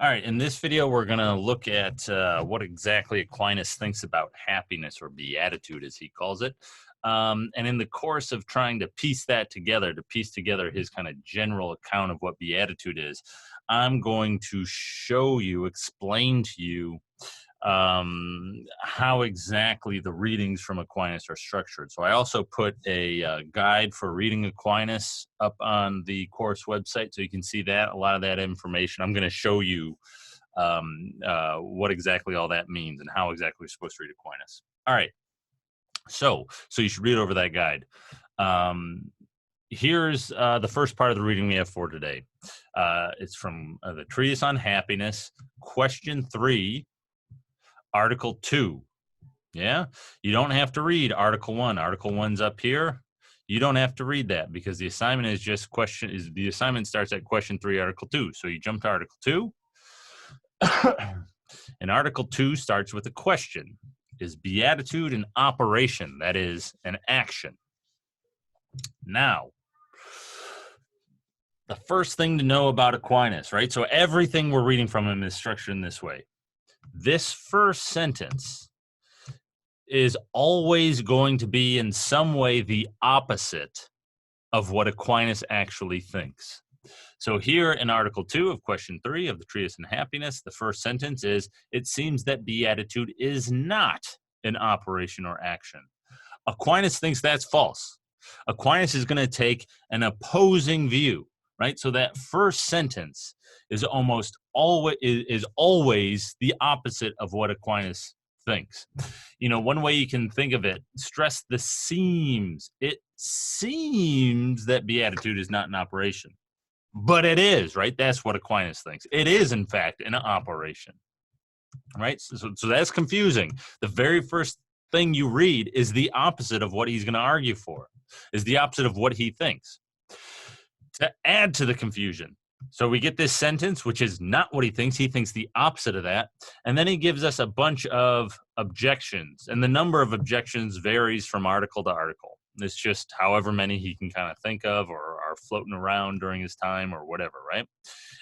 All right, in this video, we're going to look at what exactly Aquinas thinks about happiness, or beatitude, as he calls it. And in the course of trying to piece that together, to piece together his kind of general account of what beatitude is, I'm going to show you, explain to you how exactly the readings from Aquinas are structured. So I also put a guide for reading Aquinas up on the course website, so you can see that, a lot of that information. I'm going to show you what exactly all that means and how exactly we're supposed to read Aquinas. All right, so you should read over that guide. Here's the first part of the reading we have for today. It's from the Treatise on Happiness, question 3, Article 2. Yeah, you don't have to read Article 1. Article 1's up here. You don't have to read that because the assignment is just the assignment starts at question 3, Article 2. So you jump to Article 2. And Article 2 starts with a question. Is beatitude an operation? That is, an action. Now, the first thing to know about Aquinas, right? So everything we're reading from him is structured in this way. This first sentence is always going to be in some way the opposite of what Aquinas actually thinks. So here in Article 2 of question 3 of the Treatise on Happiness, the first sentence is, it seems that beatitude is not an operation or action. Aquinas thinks that's false. Aquinas is going to take an opposing view, right? So that first sentence is always the opposite of what Aquinas thinks. You know, one way you can think of it, stress the seems. It seems that beatitude is not an operation, but it is, right? That's what Aquinas thinks. It is, in fact, an operation, right? So that's confusing. The very first thing you read is the opposite of what he's going to argue for, is the opposite of what he thinks. To add to the confusion, so we get this sentence, which is not what he thinks. He thinks the opposite of that. And then he gives us a bunch of objections. And the number of objections varies from article to article. It's just however many he can kind of think of or are floating around during his time or whatever, right?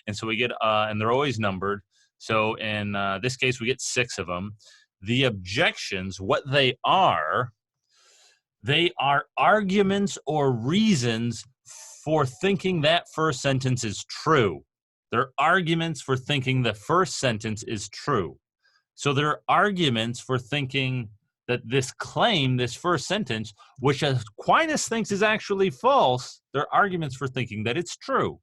And so we get, and they're always numbered. So in this case, we get 6 of them. The objections, what they are arguments or reasons for thinking that first sentence is true. They're arguments for thinking the first sentence is true. So there are arguments for thinking that this claim, this first sentence, which Aquinas thinks is actually false, they're arguments for thinking that it's true.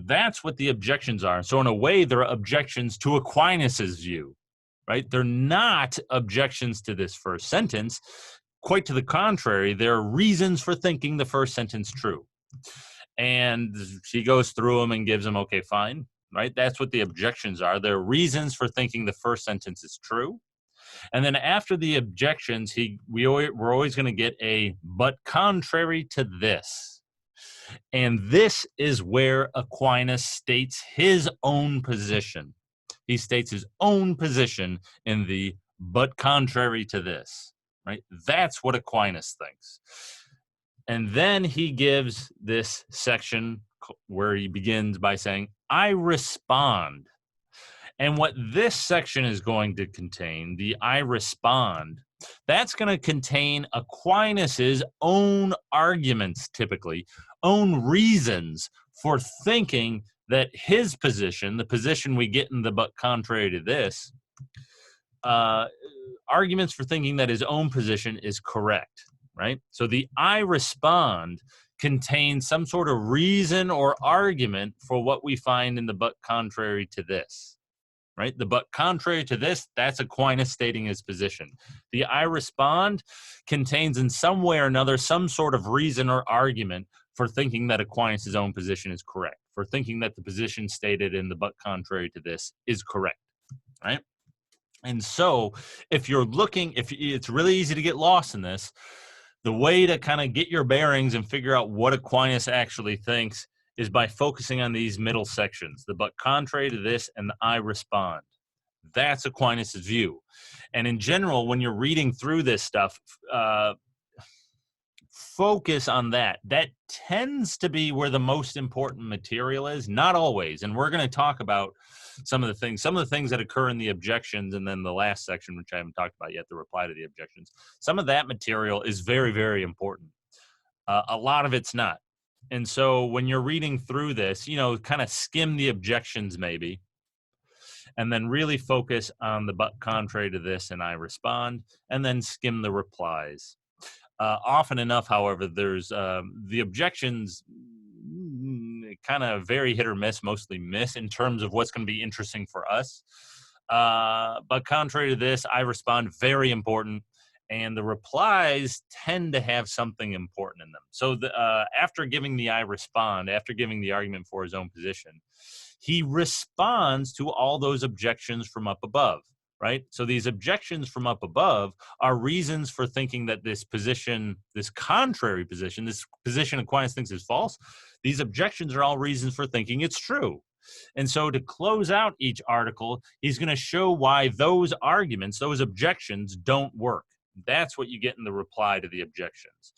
That's what the objections are. So in a way, they're objections to Aquinas's view, right? They're not objections to this first sentence. Quite to the contrary, there are reasons for thinking the first sentence true. And she goes through them and gives them, okay, fine, right? That's what the objections are. There are reasons for thinking the first sentence is true. And then after the objections, we're always going to get a, but contrary to this. And this is where Aquinas states his own position. He states his own position in the, but contrary to this. Right? That's what Aquinas thinks. And then he gives this section where he begins by saying, I respond. And what this section is going to contain, the I respond, that's going to contain Aquinas's own arguments, typically, own reasons for thinking that his position, the position we get in the but contrary to this, arguments for thinking that his own position is correct, right? So the I respond contains some sort of reason or argument for what we find in the but contrary to this, right? The but contrary to this, that's Aquinas stating his position. The I respond contains in some way or another some sort of reason or argument for thinking that Aquinas' own position is correct, for thinking that the position stated in the but contrary to this is correct, right? And so if you're looking, if it's really easy to get lost in this, the way to kind of get your bearings and figure out what Aquinas actually thinks is by focusing on these middle sections, the but contrary to this and the I respond. That's Aquinas' view. And in general, when you're reading through this stuff, focus on that. That tends to be where the most important material is, not always. And we're going to talk about some of the things that occur in the objections, and then the last section, which I haven't talked about yet, the reply to the objections. Some of that material is very, very important. A lot of it's not. And so when you're reading through this, kind of skim the objections maybe, and then really focus on the but contrary to this and I respond, and then skim the replies. Often enough, however, there's the objections kind of very hit or miss, mostly miss in terms of what's going to be interesting for us. But contrary to this, I respond, very important. And the replies tend to have something important in them. So after giving the I respond, after giving the argument for his own position, he responds to all those objections from up above, right? So these objections from up above are reasons for thinking that this position, this contrary position, this position Aquinas thinks is false, these objections are all reasons for thinking it's true. And so to close out each article, he's going to show why those arguments, those objections don't work. That's what you get in the reply to the objections.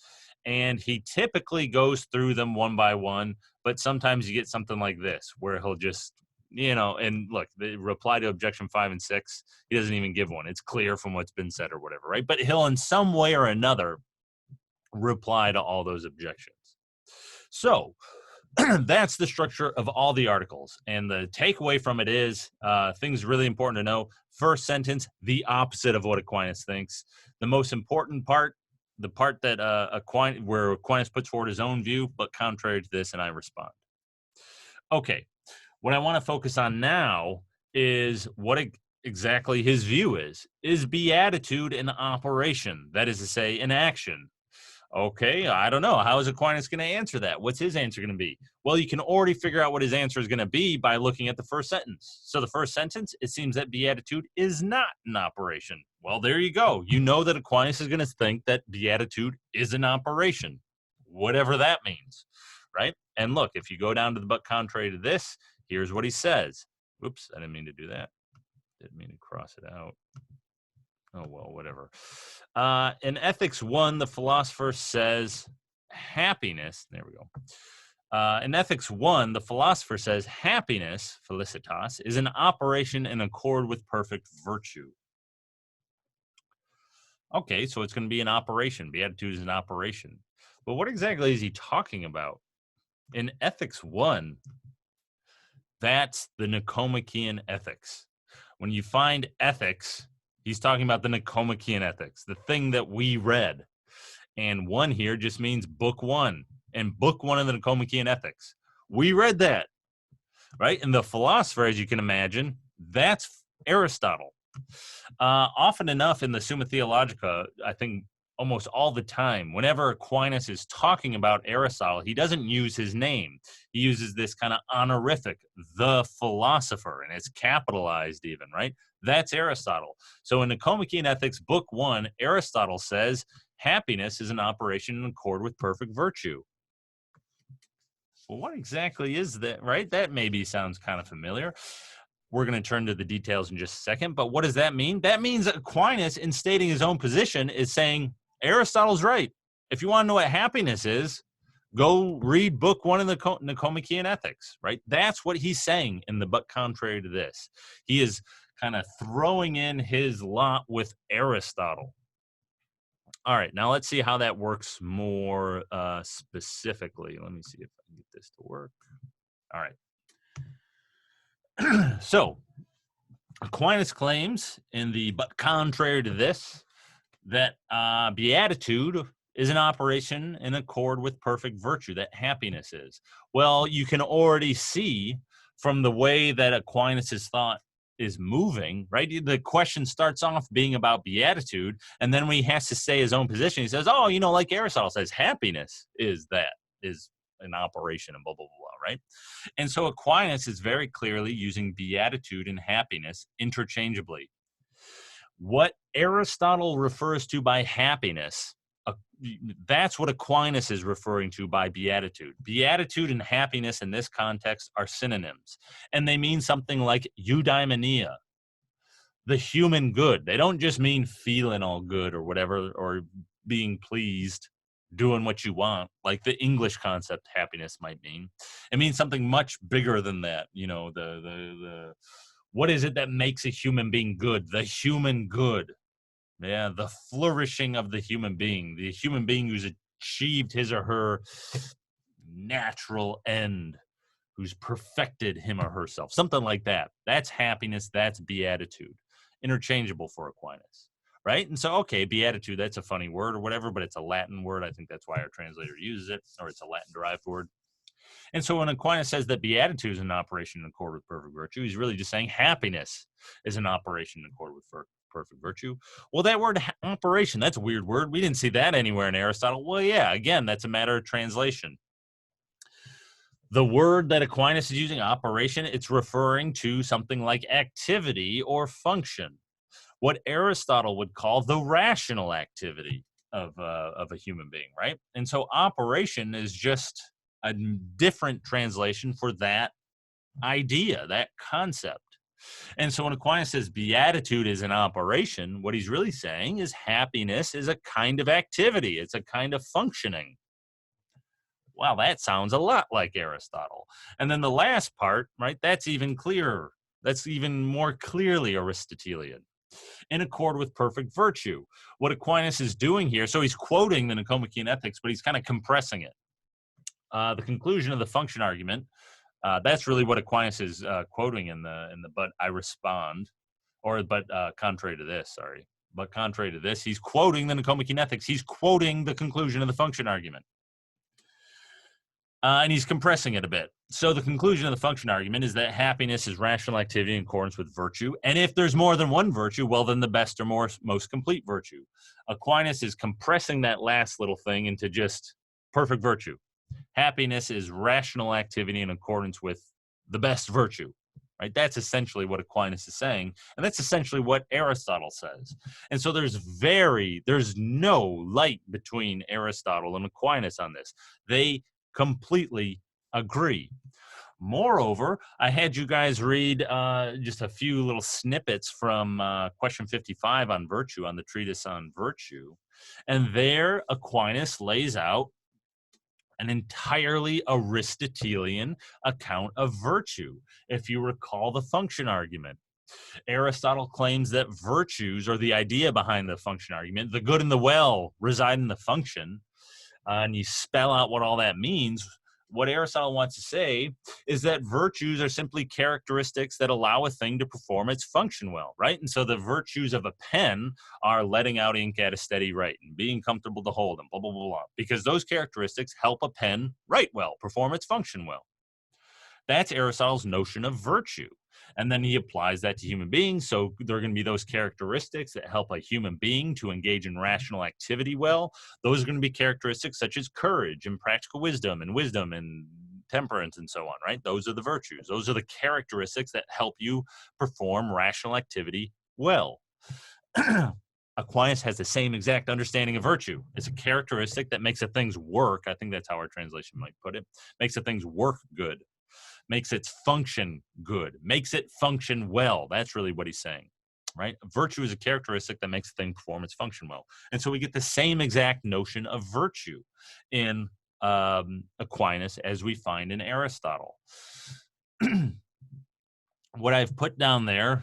And he typically goes through them one by one, but sometimes you get something like this, where he'll just, and look, the reply to objection 5 and 6, he doesn't even give one. It's clear from what's been said or whatever, right? But he'll in some way or another reply to all those objections. So that's the structure of all the articles. And the takeaway from it is things really important to know. First sentence, the opposite of what Aquinas thinks. The most important part, the part that where Aquinas puts forward his own view, but contrary to this, and I respond. Okay, what I want to focus on now is what exactly his view is. Is beatitude an operation? That is to say, an action. Okay, I don't know. How is Aquinas going to answer that? What's his answer going to be? Well, you can already figure out what his answer is going to be by looking at the first sentence. So the first sentence, it seems that beatitude is not an operation. Well, there you go. You know that Aquinas is going to think that beatitude is an operation, whatever that means, right? And look, if you go down to the but contrary to this, here's what he says. Whoops, I didn't mean to do that. Didn't mean to cross it out. Oh, well, whatever. In Ethics 1, the philosopher says happiness. There we go. In Ethics 1, the philosopher says happiness, felicitas, is an operation in accord with perfect virtue. Okay, so it's going to be an operation. Beatitude is an operation. But what exactly is he talking about? In Ethics 1, that's the Nicomachean ethics. When you find ethics, he's talking about the Nicomachean ethics, the thing that we read. And 1 here just means book 1. And book 1 of the Nicomachean ethics. We read that, right? And the philosopher, as you can imagine, that's Aristotle. Often enough in the Summa Theologica, I think almost all the time, whenever Aquinas is talking about Aristotle, he doesn't use his name. He uses this kind of honorific, the philosopher, and it's capitalized even, right? That's Aristotle. So in Nicomachean Ethics, Book 1, Aristotle says, happiness is an operation in accord with perfect virtue. Well, what exactly is that, right? That maybe sounds kind of familiar. We're going to turn to the details in just a second, but what does that mean? That means Aquinas, in stating his own position, is saying Aristotle's right. If you want to know what happiness is, go read book 1 of the Nicomachean Ethics, right? That's what he's saying in the but contrary to this. He is kind of throwing in his lot with Aristotle. All right, now let's see how that works more specifically. Let me see if I can get this to work. All right. So, Aquinas claims in the but contrary to this that beatitude is an operation in accord with perfect virtue, that happiness is. Well, you can already see from the way that Aquinas' thought is moving, right? The question starts off being about beatitude, and then when he has to say his own position, he says, oh, like Aristotle says, happiness is an operation and blah, blah, blah, right? And so Aquinas is very clearly using beatitude and happiness interchangeably. What Aristotle refers to by happiness, that's what Aquinas is referring to by beatitude. Beatitude and happiness in this context are synonyms, and they mean something like eudaimonia, the human good. They don't just mean feeling all good or whatever, or being pleased, doing what you want, like the English concept happiness might mean. It means something much bigger than that. You know, the what is it that makes a human being good? The human good. Yeah, the flourishing of the human being who's achieved his or her natural end, who's perfected him or herself, something like that. That's happiness. That's beatitude, interchangeable for Aquinas, right? And so, okay, beatitude, that's a funny word or whatever, but it's a Latin word. I think that's why our translator uses it, or it's a Latin derived word. And so when Aquinas says that beatitude is an operation in accord with perfect virtue, he's really just saying happiness is an operation in accord with perfect virtue. Well, that word operation, that's a weird word. We didn't see that anywhere in Aristotle. Well, yeah, again, that's a matter of translation. The word that Aquinas is using, operation, it's referring to something like activity or function, what Aristotle would call the rational activity of a human being, right? And so operation is just a different translation for that idea, that concept. And so when Aquinas says beatitude is an operation, what he's really saying is happiness is a kind of activity. It's a kind of functioning. Wow, that sounds a lot like Aristotle. And then the last part, right, that's even clearer. That's even more clearly Aristotelian. In accord with perfect virtue. What Aquinas is doing here, so he's quoting the Nicomachean Ethics, but he's kind of compressing it. The conclusion of the function argument, that's really what Aquinas is quoting in the but I respond, or but contrary to this, sorry. But contrary to this, he's quoting the Nicomachean Ethics. He's quoting the conclusion of the function argument. And he's compressing it a bit. So the conclusion of the function argument is that happiness is rational activity in accordance with virtue. And if there's more than one virtue, well, then the best or most complete virtue. Aquinas is compressing that last little thing into just perfect virtue. Happiness is rational activity in accordance with the best virtue. Right? That's essentially what Aquinas is saying. And that's essentially what Aristotle says. And so there's no light between Aristotle and Aquinas on this. They completely agree. Moreover, I had you guys read just a few little snippets from question 55 on virtue, on the treatise on virtue. And there Aquinas lays out an entirely Aristotelian account of virtue. If you recall the function argument, Aristotle claims that virtues, or the idea behind the function argument, the good and the well reside in the function, and you spell out what all that means. What Aristotle wants to say is that virtues are simply characteristics that allow a thing to perform its function well, right? And so the virtues of a pen are letting out ink at a steady rate and being comfortable to hold, and blah, blah, blah, blah, because those characteristics help a pen write well, perform its function well. That's Aristotle's notion of virtue. And then he applies that to human beings. So there are going to be those characteristics that help a human being to engage in rational activity well. Those are going to be characteristics such as courage and practical wisdom and temperance and so on, right? Those are the virtues. Those are the characteristics that help you perform rational activity well. Aquinas has the same exact understanding of virtue. It's a characteristic that makes the things work. I think that's how our translation might put it. Makes the things work good. Makes its function good, makes it function well. That's really what he's saying, right? Virtue is a characteristic that makes a thing perform its function well. And so we get the same exact notion of virtue in Aquinas as we find in Aristotle. What I've put down there,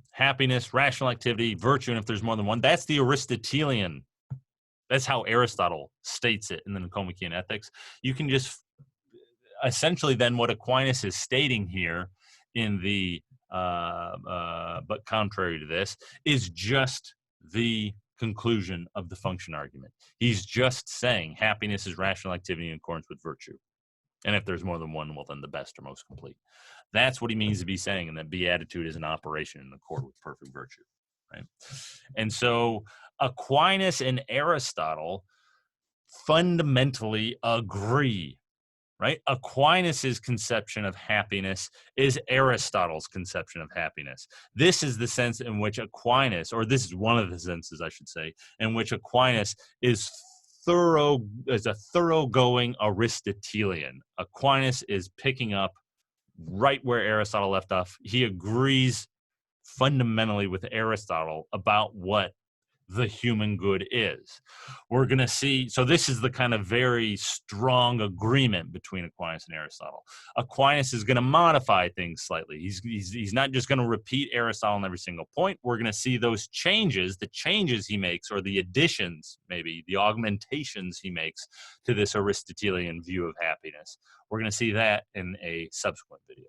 happiness, rational activity, virtue, and if there's more than one, that's the Aristotelian. That's how Aristotle states it in the Nicomachean Ethics. You can just essentially then what Aquinas is stating here in the but contrary to this is just the conclusion of the function argument. He's just saying happiness is rational activity in accordance with virtue. And if there's more than one, well, then the best or most complete. That's what he means to be saying, and that beatitude is an operation in accord with perfect virtue, right? And so Aquinas and Aristotle fundamentally agree, right? Aquinas's conception of happiness is Aristotle's conception of happiness. This is the sense in which Aquinas, or this is one of the senses, I should say, in which Aquinas is a thoroughgoing Aristotelian. Aquinas is picking up right where Aristotle left off. He agrees fundamentally with Aristotle about what the human good is. We're going to see, so this is the kind of very strong agreement between Aquinas and Aristotle. Aquinas is going to modify things slightly. He's not just going to repeat Aristotle on every single point. We're going to see those changes, the changes he makes, or the additions, maybe the augmentations he makes to this Aristotelian view of happiness. We're going to see that in a subsequent video.